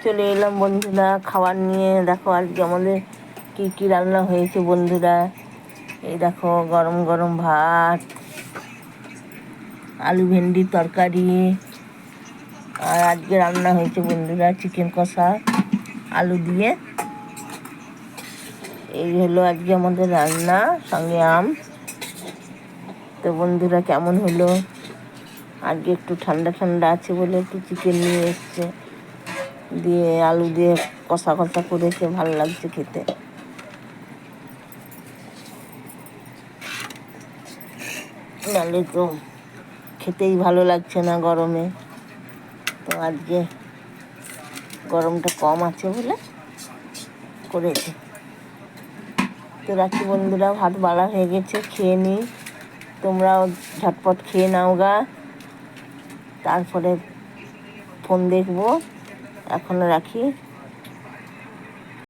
চলে এলাম বন্ধুরা খাবার নিয়ে। দেখো আজকে আমাদের কী কী রান্না হয়েছে বন্ধুরা। এই দেখো গরম গরম ভাত, আলু ভেন্ডির তরকারি, আর আজকে রান্না হয়েছে বন্ধুরা চিকেন কষা আলু দিয়ে। এই হলো আজকে আমাদের রান্না, সঙ্গে আম। তো বন্ধুরা কেমন হলো? আজকে একটু ঠান্ডা ঠান্ডা আছে বলে একটু চিকেন নিয়ে এসছে, দিয়ে আলু দিয়ে কষা কষা করেছে, ভালো লাগছে খেতে। নাহলে তো খেতেই ভালো লাগছে না গরমে। তো আজকে গরমটা কম আছে বলে করেছে। তো রাখি বন্ধুরা, ভাত বাড়া হয়ে গেছে, খেয়ে নিই। তোমরাও ঝটপট খেয়ে নাও গা, তারপরে ফোন দেখবো। এখনো রাখি।